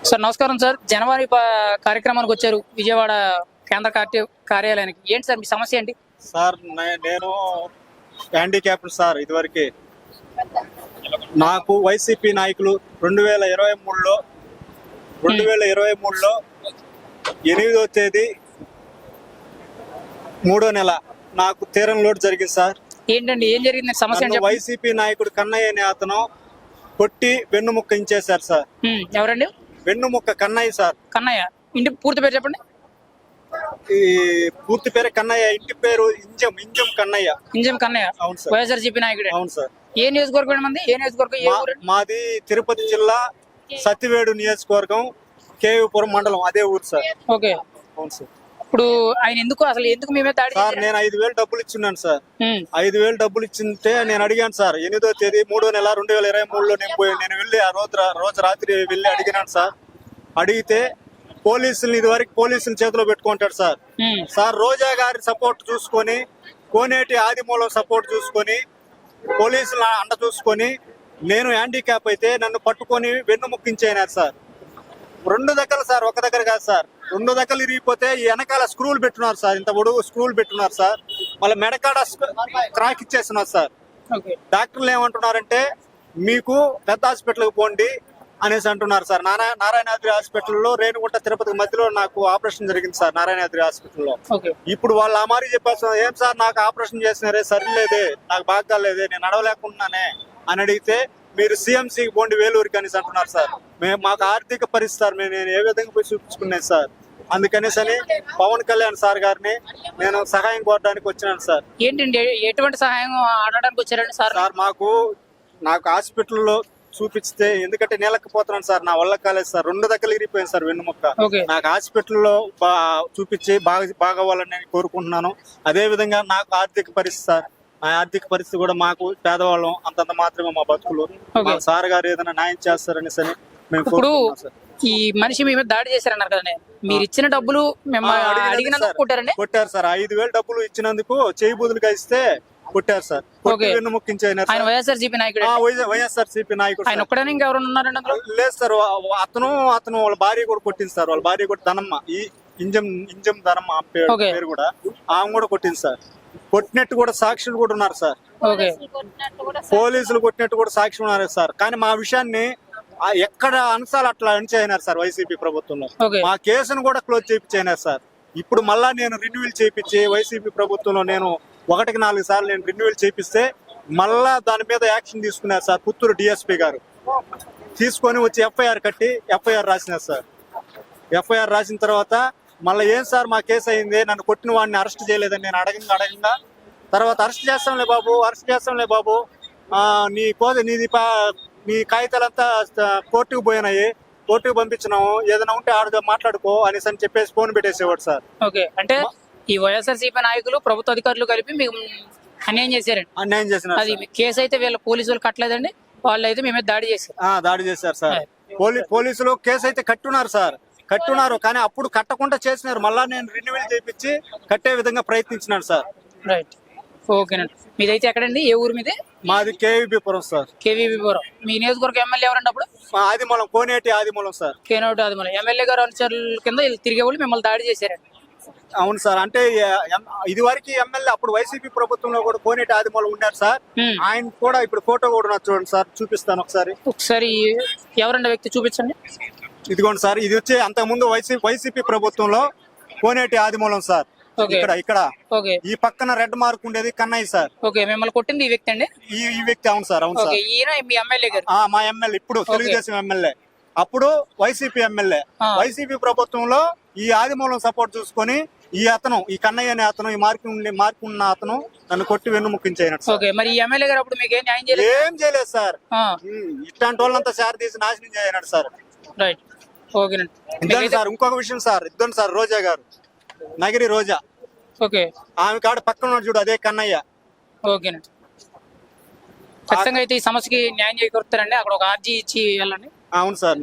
Sir నమస్కారం sir. జనవరి కార్యక్రమానికి వచ్చారు విజయవాడ కేంద్ర కార్యాలయానికి. ఏంటి సార్ మీ సమస్య ఏంటి? సార్ నేను హ్యాండిక్యాప్డ్ సార్. ఇదివరకే నాకు వైసీపీ నాయకులు 2023లో 8వ తేదీ 3వ నెల నాకు తీరం లోటు జరిగింది సార్. ఏంటండి, ఏం జరిగింది? సమస్య ఏంటి? వైసీపీ నాయకుడు కన్నయ్య అనే అతను కొట్టి వెన్నుముక్క ఇంచేశారు సార్. ఎవరండి? వెన్నుముక్క కన్నయ్య సార్. కన్నయ్య ఇంటి పూర్తి పేరు చెప్పండి. ఈ పూర్తి పేరు కన్నయ్య, ఇంటి పేరు ఇంజం కన్నయ్య. ఇంజం కన్నయ్య. అవును సార్. వైఎస్ఆర్సీపీ నాయకుడు. అవును సార్. ఏ నియోజకవర్గం మంది? ఏ నియోజకవర్గం? మాది తిరుపతి జిల్లా సత్యవేడు నియోజకవర్గం, కేవీపురం మండలం, అదే ఊరు సార్. ఓకే. అవును సార్. ఇప్పుడు ఆయన ఎందుకు మేమే దాడి సార్? నేను 5,000 డబ్బులు ఇచ్చున్నాను సార్. 5,000 డబ్బులు ఇచ్చింటే నేను అడిగాను సార్. 8వ తేదీ 3వ నెల 2023లో నేను వెళ్ళి ఆ రోజు రాత్రి వెళ్ళి అడిగినాను సార్. అడిగితే పోలీసులు ఇదివరకు పోలీసులు చేతిలో పెట్టుకుంటాడు సార్. సార్ రోజా గారి సపోర్ట్ చూసుకొని, కోనేటి ఆదిమూలం సపోర్ట్ చూసుకొని, పోలీసులు అండ చూసుకొని, నేను హ్యాండిక్యాప్ అయితే నన్ను పట్టుకొని వెన్నుముక్కించేనారు సార్. 2 దగ్గర సార్, ఒక దగ్గర కాదు సార్. 2 దగ్గర ఇరిగిపోతే ఈ వెనకాల స్క్రూలు పెట్టున్నారు సార్. ఇంత పొడుగు స్క్రూలు పెట్టున్నారు సార్. మళ్ళీ మెడకాడ క్రాక్ ఇచ్చేస్తున్నారు సార్. డాక్టర్లు ఏమంటున్నారంటే మీకు పెద్ద హాస్పిటల్కి పోండి అనేసి అంటున్నారు సార్. నారాయణాద్రి హాస్పిటల్లో రేణుగుంట తిరుపతి మధ్యలో నాకు ఆపరేషన్ జరిగింది సార్, నారాయణాద్రి హాస్పిటల్లో. ఇప్పుడు వాళ్ళు ఆ మారి చెప్పేస్తున్నారు, ఏం సార్ నాకు ఆపరేషన్ చేసినారే, సరిలేదే, నాకు బాగా లేదే, నేను నడవలేకున్నానే అని అడిగితే మీరు సిఎంసికి పోండి వేలూరుకి అనేసి అంటున్నారు సార్. మాకు ఆర్థిక పరిస్థితి సార్, నేను ఏ విధంగా పోయి చూపించుకున్నాను సార్. అందుకనేసి అని పవన్ కళ్యాణ్ సార్ గారిని నేను సహాయం కోరడానికి వచ్చినాను సార్. ఏంటండి, ఎటువంటి సహాయం అడగడానికి వచ్చారండి సార్? సార్ నాకు హాస్పిటల్లో చూపిస్తే, ఎందుకంటే నేలకపోతున్నాను సార్, నా వల్ల కాలేదు సార్. 2 దగ్గర ఇరిగిపోయింది సార్ వెన్నుముక్క. నాకు హాస్పిటల్లో చూపించి బాగవ్వాలని నేను కోరుకుంటున్నాను. అదే విధంగా నాకు ఆర్థిక పరిస్థితి సార్, ఆ ఆర్థిక పరిస్థితి కూడా మాకు పేదవాళ్ళం, అంతంత మాత్రమే మా బతుకులు. సార్ గారు ఏదైనా న్యాయం చేస్తారనేసి అని మేము కోరుకుంటున్నాం సార్. ఈ మనిషి మీ మీద దాడి చేశారన్నారు కదండి, మీరు ఇచ్చిన డబ్బులు కొట్టారు సార్. 5,000 డబ్బులు ఇచ్చినందుకు చేయి బూదులుగా ఇస్తే కొట్టారు సార్. వెన్నుముక్కించారు. వైఎస్ఆర్సీపీ నాయకుడు. వైఎస్ఆర్సీపీ నాయకుడు. ఆయన ఒక్కడే ఇంకెవరు ఉన్నారండి? లేదు సార్, అతను వాళ్ళ భార్య కూడా కొట్టింది సార్. వాళ్ళ భార్య కూడా ధనమ్మ, ఈ ఇంజం ధనమ్మ పేరు కూడా, ఆమె కూడా కొట్టింది సార్. కొట్టినట్టు కూడా సాక్షులు కూడా ఉన్నారు సార్. పోలీసులు కొట్టినట్టు కూడా సాక్షులు ఉన్నారు సార్. కానీ మా విషయాన్ని ఎక్కడ అంశాలు అట్లా అణిచేయినారు సార్ వైసీపీ ప్రభుత్వంలో. మా కేసును కూడా క్లోజ్ చేయించారు సార్. ఇప్పుడు మళ్ళా నేను రెన్యువల్ చేయించి వైసీపీ ప్రభుత్వంలో నేను 1కి 4 సార్లు నేను రెన్యువల్ చేపిస్తే మళ్ళా దాని మీద యాక్షన్ తీసుకున్నారు సార్. పుత్తూరు డిఎస్పీ గారు తీసుకొని వచ్చి ఎఫ్ఐఆర్ కట్టి ఎఫ్ఐఆర్ రాసినారు సార్. ఎఫ్ఐఆర్ రాసిన తర్వాత మళ్ళీ ఏం సార్ మా కేసు అయింది, నన్ను కొట్టిన వాడిని అరెస్ట్ చేయలేదని నేను అడగంగా తర్వాత అరెస్ట్ చేస్తాంలే బాబు, నీ కాగితాలంతా కోర్టుకు పోయినాయి, కోర్టుకు పంపించినాము, ఏదైనా ఉంటే ఆడ మాట్లాడుకో అనేసి అని చెప్పేసి ఫోన్ పెట్టేసేవాడు సార్. అంటే ఈ వైఎస్ఆర్సీపీ నాయకులు ప్రభుత్వ అధికారులు కలిపి మీకు అన్యాయం చేశారు. అది కేసు అయితే వీళ్ళ పోలీసులు కట్టలేదండి, వాళ్ళు అయితే మేమే దాడి చేశారు సార్. పోలీసులు కేసు అయితే కట్టున్నారు కానీ అప్పుడు కట్టకుండా చేసినారు. మళ్ళా నేను రెన్యువల్ చేయించి కట్టే విధంగా ప్రయత్నించినాను సార్. రైట్, ఓకేనండి. మీదైతే ఎక్కడండి, ఏ ఊరు మీదే? మాది కేవీపురం సార్. కేవీపురం. మీ నియోజకవర్గం ఎమ్మెల్యే ఎవరండి అప్పుడు? ఆదిమూలం, కోనేటి ఆదిమూలం సార్. కేనేటి ఆదిమూలం ఎమ్మెల్యే గారు అనుచరుల కింద తిరిగే వాళ్ళు మిమ్మల్ని దాడి చేశారండి. అవును సార్. అంటే ఇది వరకు ఎమ్మెల్యే అప్పుడు వైసీపీ ప్రభుత్వంలో కూడా కోనేటి ఆదిమూలం ఉన్నారు సార్. ఆయన కూడా ఇప్పుడు ఫోటో కూడా చూడండి సార్, చూపిస్తాను ఒకసారి. ఎవరండి వ్యక్తి, చూపించండి. ఇదిగోండి సార్, ఇది వచ్చి అంతకుముందు వైసీపీ ప్రభుత్వంలో కోనేటి ఆదిమూలం సార్. ఇక్కడ ఈ పక్కన రెడ్ మార్క్ ఉండేది కన్నయ్య సార్. మిమ్మల్ని కొట్టింది ఈ వ్యక్తి అండి? ఈ వ్యక్తి. అవును సార్. ఈయన మీ ఎమ్మెల్యే గారు? మా ఎమ్మెల్యే, ఇప్పుడు తెలుగుదేశం ఎమ్మెల్యే, అప్పుడు వైసీపీ ఎమ్మెల్యే. వైసీపీ ప్రభుత్వంలో ఈ ఆదిమూలం సపోర్ట్ చూసుకొని ఈ కన్నయ్య అనే అతను, ఈ మార్కు ఉన్న అతను నన్ను కొట్టి వెన్నుముక్కించారు. మరి ఈ ఎమ్మెల్యే గారు అప్పుడు మీకు ఏం చేయలేదు సార్. ఇట్లాంటి వాళ్ళంతా సార్ తీసి నాశనం చేయనాడు సార్. రైట్, ఓకేనండి సార్. ఇంకొక విషయం సార్, ఇద్దండి సార్, రోజా గారు, నగిరి రోజా, ఆమె కాడ పక్కన ఉన్నాడు చూడు, అదే కన్నయ్య. ఓకేనండి. ఖచ్చితంగా అయితే ఈ సమస్యకి న్యాయం చేకూరుతారండి. అక్కడ ఒక ఆర్జీ ఇచ్చి వెళ్ళండి. అవును సార్.